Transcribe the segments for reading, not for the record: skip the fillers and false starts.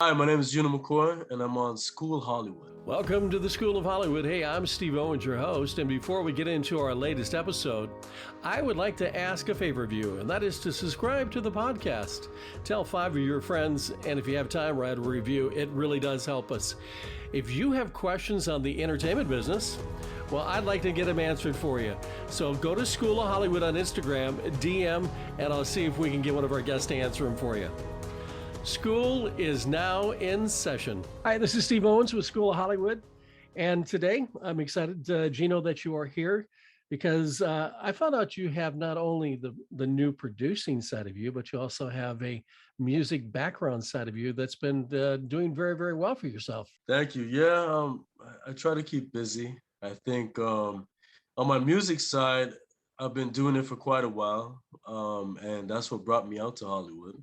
Hi, my name is Gino and I'm on School Hollywood. Welcome to the School of Hollywood. Hey, I'm Steve Owens, your host. And before we get into our latest episode, I would like to ask a favor of you, and that is to subscribe to the podcast. Tell 5 of your friends, and if you have time, write a review. It really does help us. If you have questions on the entertainment business, well, I'd like to get them answered for you. So go to School of Hollywood on Instagram, DM, and I'll see if we can get one of our guests to answer them for you. School is now in session. Hi, this is Steve Owens with School of Hollywood. And today I'm excited, Gino, that you are here because I found out you have not only the new producing side of you, but you also have a music background side of you that's been doing very, very well for yourself. Thank you. Yeah, I try to keep busy. I think on my music side, I've been doing it for quite a while, and that's what brought me out to Hollywood.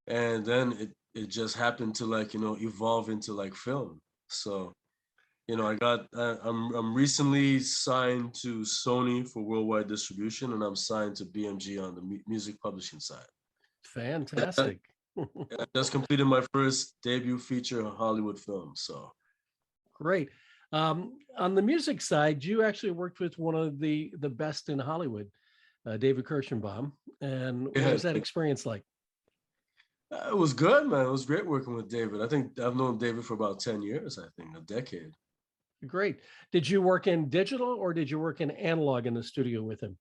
And then it just happened to evolve into like film. So I'm recently signed to Sony for worldwide distribution, and I'm signed to BMG on the music publishing side. Fantastic. I just completed my first debut feature Hollywood film. So great. On the music side, you actually worked with one of the best in Hollywood, David Kirschenbaum. And what was that experience like? It was good, man. It was great working with David. I think I've known David for about 10 years, I think, a decade. Great. Did you work in digital or did you work in analog in the studio with him?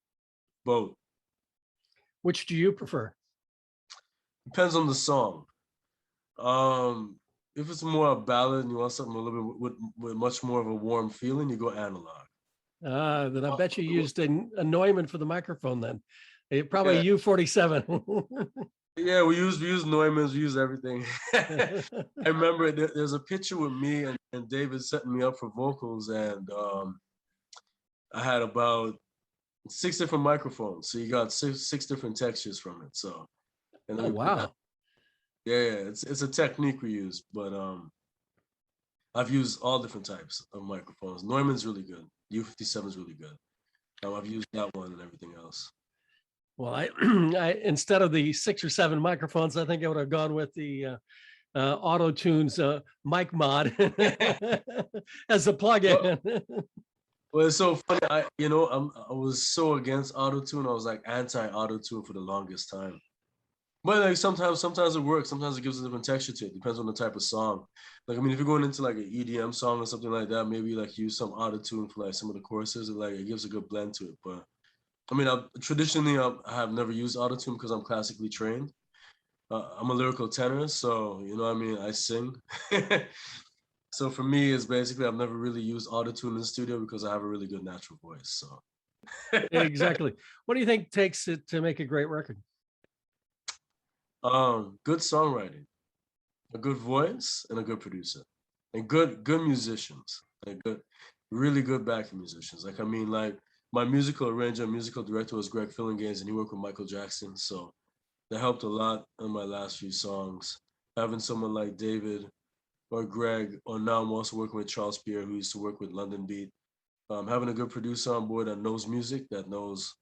Both. Which do you prefer? Depends on the song. If it's more a ballad and you want something a little bit with much more of a warm feeling, you go analog. Then I bet you used a Neumann for the microphone then. Probably U47. Yeah, we use Neumanns, we use everything. I remember there's a picture with me and David setting me up for vocals, and I had about 6 different microphones. So you got six different textures from it. So oh wow. Yeah, it's a technique we use, but I've used all different types of microphones. Neumann's really good. U57 is really good. I've used that one and everything else. Well, I instead of the 6 or 7 microphones, I think I would have gone with the Auto Tunes mic mod as a plug-in. Well, it's so funny. I was so against Auto Tune. I was like anti-Auto Tune for the longest time. But like sometimes it works. Sometimes it gives a different texture to it. Depends on the type of song. Like, I mean, if you're going into like an EDM song or something like that, maybe like use some Auto Tune for like some of the choruses. It gives a good blend to it. But I mean, traditionally, I have never used autotune because I'm classically trained. I'm a lyrical tenor, so, I mean, I sing. So for me, it's basically I've never really used autotune in the studio because I have a really good natural voice. So exactly. What do you think takes it to make a great record? Good songwriting, a good voice, and a good producer, and good musicians, like really good backing musicians. Like, I mean, like, my musical arranger, musical director was Greg Fillinganes, and he worked with Michael Jackson. So that helped a lot on my last few songs. Having someone like David or Greg, or now I'm also working with Charles Pierre, who used to work with London Beat. Having a good producer on board that knows music, that knows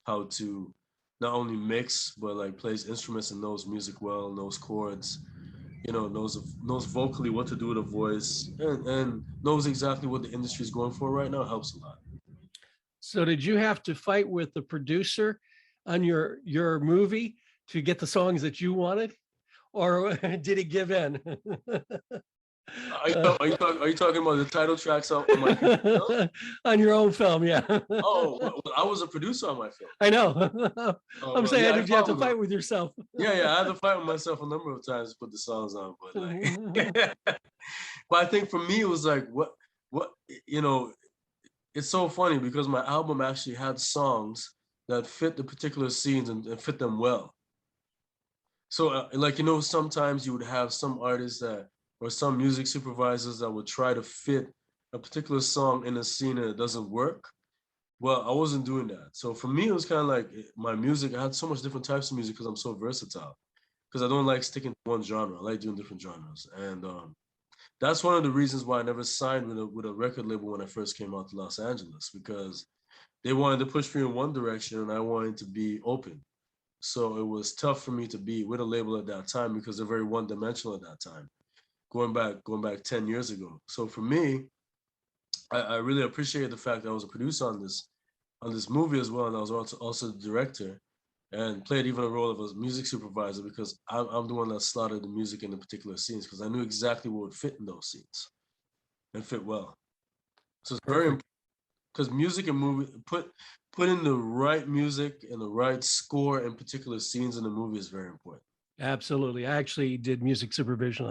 how to not only mix, but like plays instruments and knows music well, knows chords, knows vocally what to do with a voice, and knows exactly what the industry is going for right now helps a lot. So did you have to fight with the producer on your movie to get the songs that you wanted, or did he give in? Are you talking about the title tracks on my film? On your own film? Yeah. Well, I was a producer on my film. I know. I'm saying, yeah, did you have to fight with yourself? Yeah, I had to fight with myself a number of times to put the songs on, but like, but I think for me it was like what it's so funny because my album actually had songs that fit the particular scenes and fit them well. So sometimes you would have some artists or some music supervisors that would try to fit a particular song in a scene and it doesn't work. Well, I wasn't doing that. So for me, it was kind of like my music. I had so much different types of music because I'm so versatile. Because I don't like sticking to one genre. I like doing different genres. And that's one of the reasons why I never signed with a record label when I first came out to Los Angeles, because they wanted to push me in one direction and I wanted to be open. So it was tough for me to be with a label at that time because they're very one-dimensional at that time, going back 10 years ago. So for me, I really appreciated the fact that I was a producer on this movie as well, and I was also the director, and played even a role of a music supervisor because I'm the one that slotted the music in the particular scenes because I knew exactly what would fit in those scenes and fit well. So it's very Perfect. important because music and movie put in the right music and the right score in particular scenes in the movie is very important. Absolutely. I actually did music supervision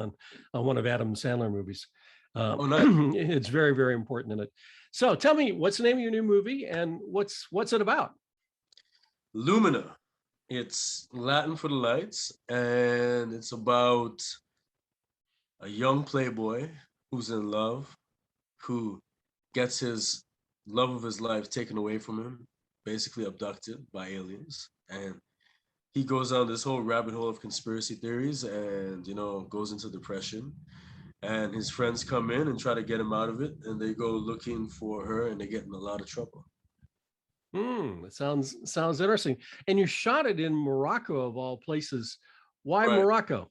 on one of Adam Sandler movies. Oh, nice. It's very, very important in it. So tell me, what's the name of your new movie and what's it about? Lumina. It's Latin for the lights, and it's about a young playboy who's in love, who gets his love of his life taken away from him, basically abducted by aliens. And he goes down this whole rabbit hole of conspiracy theories and, goes into depression. And his friends come in and try to get him out of it. And they go looking for her and they get in a lot of trouble. That sounds interesting. And you shot it in Morocco of all places. Why Right. Morocco?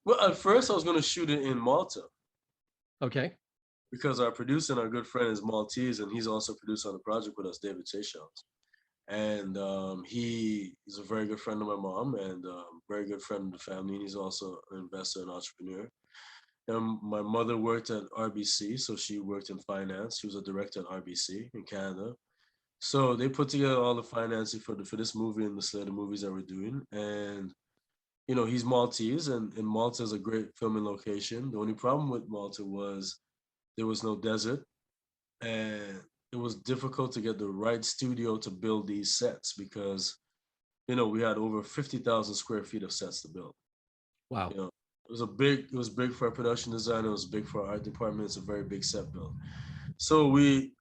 Well, at first I was going to shoot it in Malta Okay. because our producer and our good friend is Maltese, and he's also produced on the project with us, David Seychelles. And he is a very good friend of my mom and very good friend of the family. And he's also an investor and entrepreneur. And my mother worked at RBC, so she worked in finance. She was a director at RBC in Canada. So they put together all the financing for this movie and the slate of movies that we're doing. And he's Maltese, and Malta is a great filming location. The only problem with Malta was there was no desert, and it was difficult to get the right studio to build these sets because we had over 50,000 square feet of sets to build. Wow. It was big for our production design. It was big for our art department. It's a very big set build. So we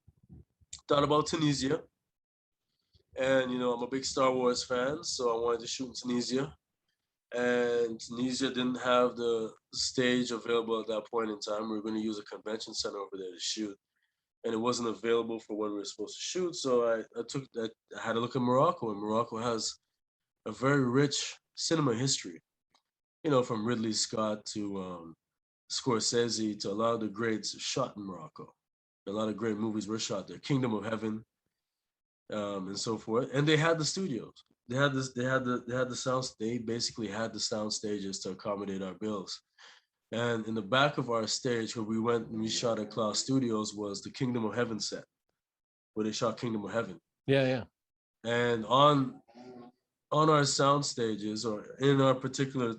thought about Tunisia, and I'm a big Star Wars fan, so I wanted to shoot in Tunisia. And Tunisia didn't have the stage available at that point in time. We were going to use a convention center over there to shoot, and it wasn't available for when we were supposed to shoot. So I had to look at Morocco, and Morocco has a very rich cinema history. From Ridley Scott to Scorsese to a lot of the greats shot in Morocco. A lot of great movies were shot there. Kingdom of Heaven, and so forth. And they had the studios. They had this. They had the sounds. They basically had the sound stages to accommodate our bills. And in the back of our stage, where we went and we shot at Klaus Studios, was the Kingdom of Heaven set, where they shot Kingdom of Heaven. Yeah, yeah. And on our sound stages, or in our particular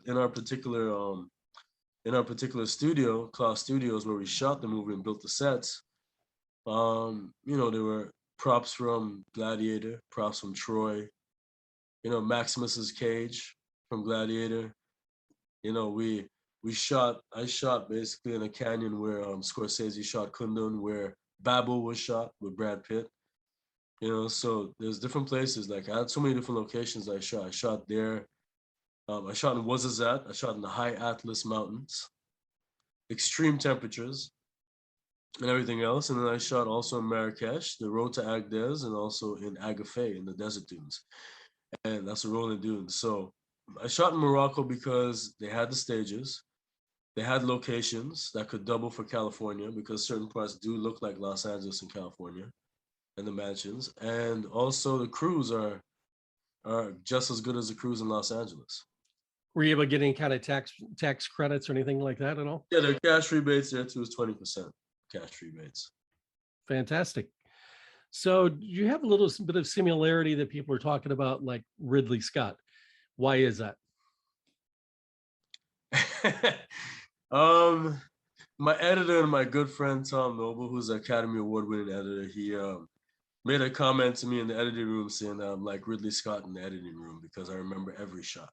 studio, Klaus Studios, where we shot the movie and built the sets, there were props from Gladiator, props from Troy, Maximus's cage from Gladiator. I shot basically in a canyon where Scorsese shot Kundun, where Babel was shot with Brad Pitt. So there's different places. Like I had so many different locations I shot. I shot there. I shot in Ouarzazate. I shot in the high Atlas Mountains, extreme temperatures and everything else. And then I shot also in Marrakesh, the road to Agdez, and also in Agafay in the desert dunes. And that's the rolling dunes. So I shot in Morocco because they had the stages. They had locations that could double for California because certain parts do look like Los Angeles and California and the mansions. And also the crews are just as good as the crews in Los Angeles. Were you able to get any kind of tax credits or anything like that at all? Yeah, their cash rebates there too is 20% cash rebates. Fantastic. So you have a little bit of similarity that people are talking about, like Ridley Scott. Why is that? My editor and my good friend Tom Noble, who's an Academy Award winning editor, he made a comment to me in the editing room saying that I'm like Ridley Scott in the editing room because I remember every shot.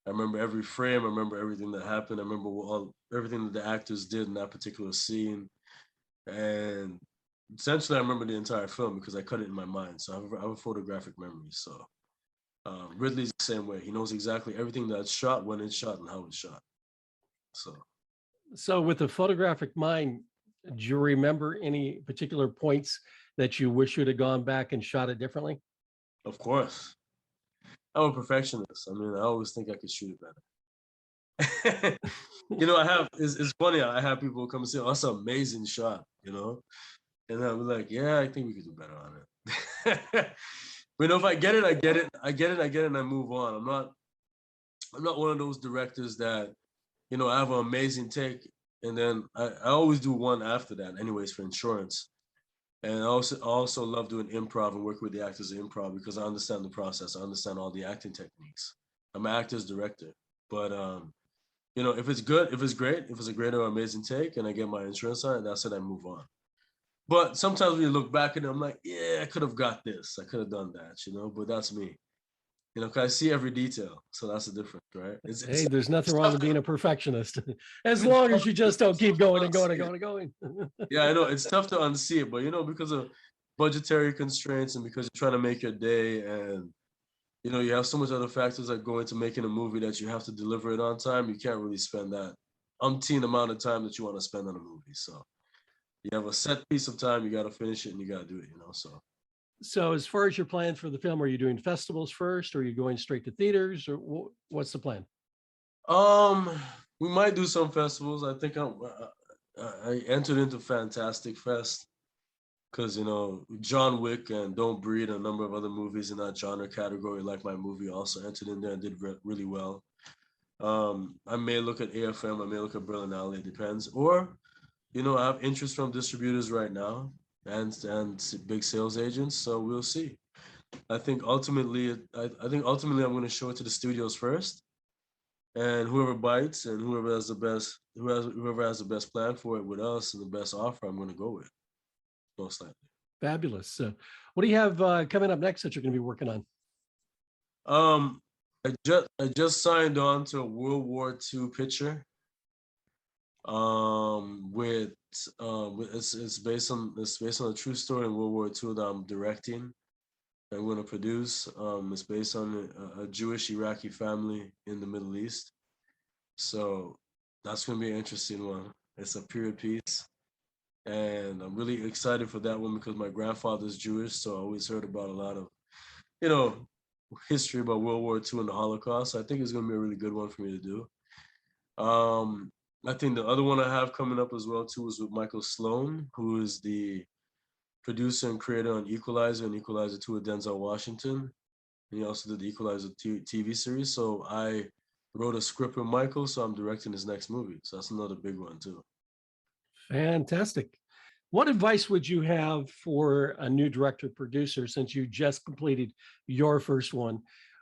I remember every frame. I remember everything that happened. I remember everything that the actors did in that particular scene. And essentially, I remember the entire film because I cut it in my mind. So I have a photographic memory. So Ridley's the same way. He knows exactly everything that's shot, when it's shot, and how it's shot. So with the photographic mind, do you remember any particular points that you wish you'd have gone back and shot it differently? Of course. I'm a perfectionist. I mean, I always think I could shoot it better. I have, it's funny. I have people come and say, oh, that's an amazing shot, and I'll be like, yeah, I think we could do better on it. But if I get it, I get it. I get it, I get it, and I move on. I'm not one of those directors that, I have an amazing take, and then I always do one after that, anyways, for insurance. And I also love doing improv and working with the actors in improv because I understand the process. I understand all the acting techniques. I'm an actor's director. But if it's good, if it's great, if it's a great or amazing take and I get my insurance on it, that's it, I move on. But sometimes when you look back at it, I'm like, yeah, I could have got this. I could have done that, but that's me. 'Cause I see every detail. So that's the difference, right? It's Hey, it's, there's nothing it's wrong tough with to, being a perfectionist, as it's long tough as you just don't keep to going and going and unsee it. going and going. Yeah, I know it's tough to unsee it, but because of budgetary constraints and because you're trying to make your day, and you have so much other factors that go into making a movie that you have to deliver it on time. You can't really spend that umpteen amount of time that you want to spend on a movie. So you have a set piece of time, you got to finish it and you got to do it. So So, as far as your plan for the film, are you doing festivals first, or are you going straight to theaters, or what's the plan? um, we might do some festivals. I think I entered into Fantastic Fest because John Wick and Don't Breathe and a number of other movies in that genre category, like my movie, also entered in there and did really well. I may look at AFM, I may look at Berlinale, it depends. Or, I have interest from distributors right now and big sales agents, so we'll see. I think ultimately I'm going to show it to the studios first, and whoever bites and whoever has the best plan for it with us and the best offer, I'm going to go with most likely. Fabulous. So, what do you have coming up next that you're going to be working on? Um, I just signed on to a World War II picture. It's based on a true story in World War II that I'm directing. I'm going to produce. It's based on a Jewish Iraqi family in the Middle East. So that's going to be an interesting one. It's a period piece, and I'm really excited for that one because my grandfather's Jewish, so I always heard about a lot of you know history about World War II and the Holocaust. So I think it's going to be a really good one for me to do. Um, I think the other one I have coming up as well too is with Michael Sloan, who is the producer and creator on Equalizer and Equalizer 2 with Denzel Washington. And he also did the Equalizer TV series. So I wrote a script with Michael, so I'm directing his next movie. So that's another big one too. Fantastic. What advice would you have for a new director producer since you just completed your first one?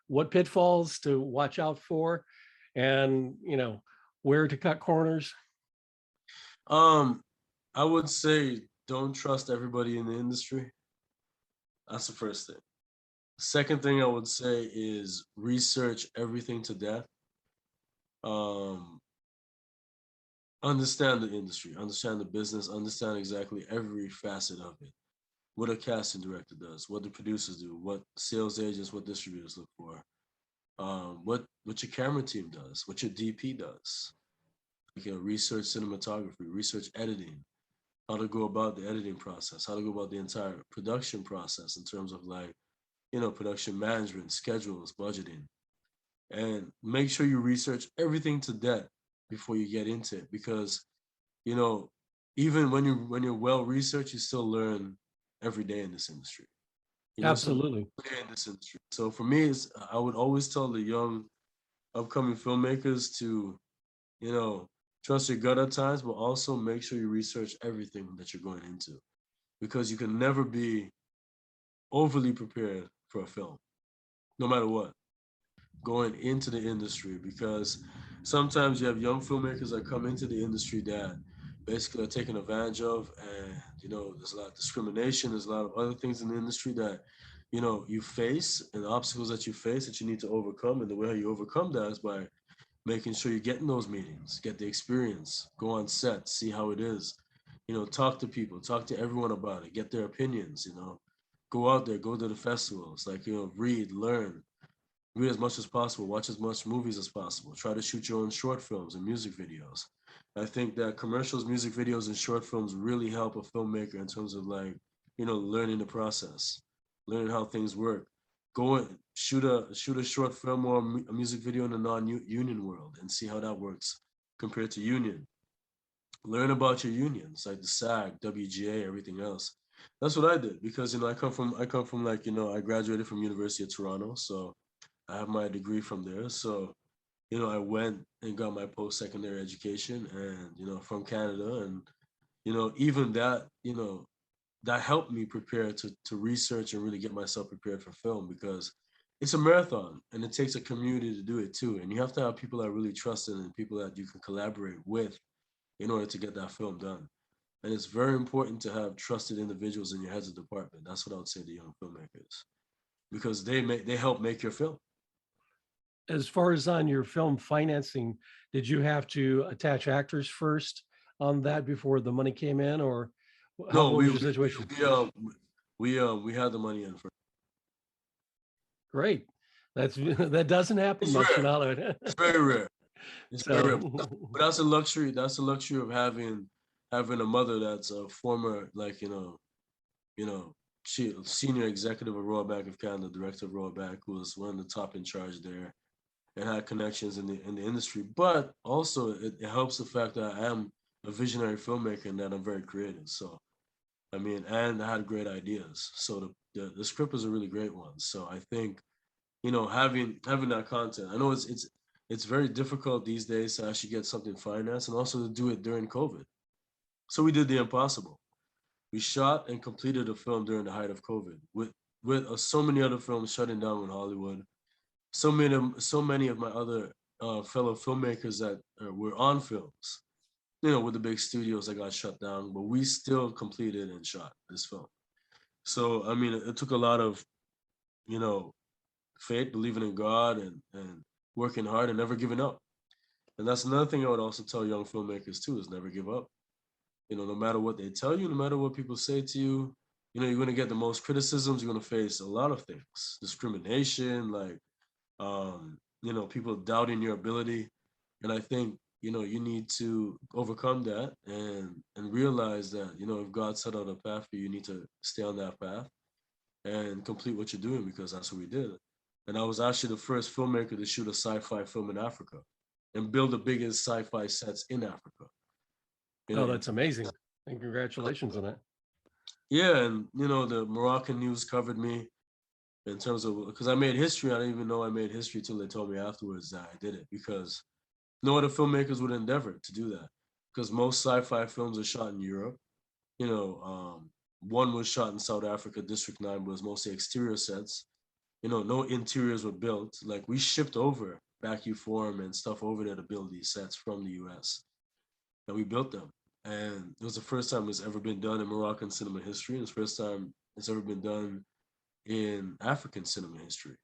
What pitfalls to watch out for, and where to cut corners? Um, I would say don't trust everybody in the industry. That's the first thing. Second thing I would say is research everything to death. Um, Understand the industry, understand the business, understand exactly every facet of it. What a casting director does, what the producers do, what sales agents, what distributors look for, what your camera team does, what your DP does. Research cinematography, research editing, how to go about the editing process, how to go about the entire production process in terms of production management, schedules, budgeting, and make sure you research everything to death before you get into it because you know even when you're well researched, you still learn every day in this industry. So Absolutely. every day in this industry. So for me, I would always tell the young upcoming filmmakers to you know trust your gut at times, but also make sure you research everything that you're going into because you can never be overly prepared for a film, no matter what, going into the industry because sometimes you have young filmmakers that come into the industry that basically are taken advantage of, and there's a lot of discrimination, there's a lot of other things in the industry that you face, and obstacles that you face that you need to overcome, and the way you overcome that is by making sure you get in those meetings, get the experience, go on set, see how it is, talk to people, talk to everyone about it, get their opinions, go out there, go to the festivals, read, learn as much as possible, watch as much movies as possible, try to shoot your own short films and music videos. I think that commercials, music videos, and short films really help a filmmaker in terms of learning the process, learning how things work, go and shoot a short film or a music video in the non-union world and see how that works compared to union. Learn about your unions like the SAG, WGA, everything else. That's what I did because I come from like I graduated from University of Toronto, so I have my degree from there. So I went and got my post-secondary education, and from Canada, and even that that helped me prepare to research and really get myself prepared for film because it's a marathon and it takes a community to do it too. And you have to have people that really trust it and people that you can collaborate with in order to get that film done. And it's very important to have trusted individuals in your heads of department. That's what I would say to young filmmakers because they help make your film. As far as on your film financing, did you have to attach actors first on that before the money came in, or No, what was your situation? we had the money in first. Great. That doesn't happen It's much in rare. Hollywood. It's very rare. It's very rare. So, But that's a luxury. That's a luxury of having a mother that's a former you know, she senior executive of Royal Bank of Canada, director of Royal Bank, who was one of the top in charge there and had connections in the industry. But also it helps the fact that I am a visionary filmmaker and that I'm very creative. So I mean, and I had great ideas. So the script was a really great one. So I think having that content. I know it's very difficult these days to actually get something financed and also to do it during COVID. So we did the impossible. We shot and completed a film during the height of COVID, with so many other films shutting down in Hollywood. So many of my other fellow filmmakers that were on films, with the big studios that got shut down, but we still completed and shot this film. So I mean, it took a lot of you know faith, believing in God, and working hard and never giving up. And that's another thing I would also tell young filmmakers too: is never give up. No matter what they tell you, no matter what people say to you, you're going to get the most criticisms. You're going to face a lot of things, discrimination, like, people doubting your ability. And I think, you need to overcome that and realize that, if God set out a path for you, you need to stay on that path and complete what you're doing because that's what we did. And I was actually the first filmmaker to shoot a sci-fi film in Africa and build the biggest sci-fi sets in Africa. oh, that's amazing. And congratulations on that. Yeah, and the Moroccan news covered me in terms of because I made history. I didn't even know I made history till they told me afterwards that I did it because no other filmmakers would endeavor to do that because most sci-fi films are shot in Europe. One was shot in South Africa, District 9, was mostly exterior sets. No interiors were built. Like we shipped over vacuum form and stuff over there to build these sets from the US. And we built them. And it was the first time it's ever been done in Moroccan cinema history. And it's the first time it's ever been done in African cinema history.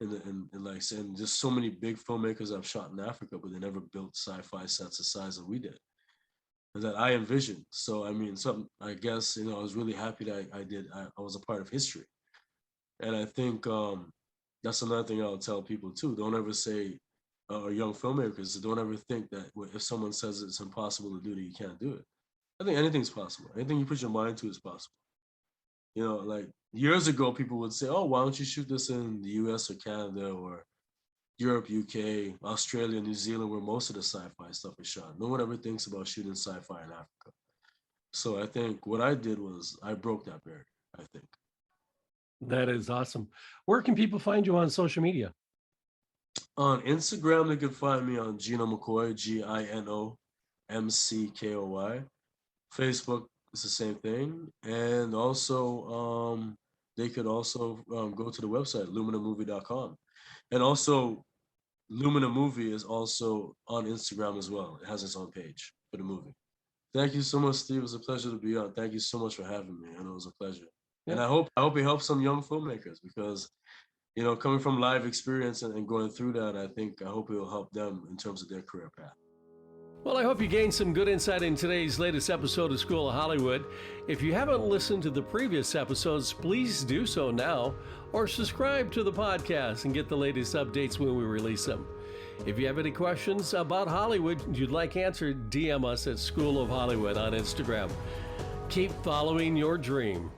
And like saying, just so many big filmmakers have shot in Africa, but they never built sci-fi sets the size that we did, and that I envisioned. So I mean, something I guess I was really happy that I did. I was a part of history, and I think that's another thing I'll tell people too. Don't ever say, or young filmmakers, don't ever think that if someone says it's impossible to do that, you can't do it. I think anything's possible. Anything you put your mind to is possible. Like years ago, people would say, "Oh, why don't you shoot this in the U.S. or Canada or Europe, UK, Australia, New Zealand, where most of the sci-fi stuff is shot?" No one ever thinks about shooting sci-fi in Africa. So I think what I did was I broke that barrier, I think. That is awesome. Where can people find you on social media? On Instagram, they can find me on Gino McCoy, GINOMCKOY. Facebook is the same thing. And also, they could also go to the website, luminamovie.com. And also, Lumina Movie is also on Instagram as well. It has its own page for the movie. Thank you so much, Steve. It was a pleasure to be on. Thank you so much for having me. I know it was a pleasure. Yeah. And I hope it helps some young filmmakers because, coming from live experience and going through that, I hope it will help them in terms of their career path. Well, I hope you gained some good insight in today's latest episode of School of Hollywood. If you haven't listened to the previous episodes, please do so now or subscribe to the podcast and get the latest updates when we release them. If you have any questions about Hollywood you'd like answered, DM us at School of Hollywood on Instagram. Keep following your dream.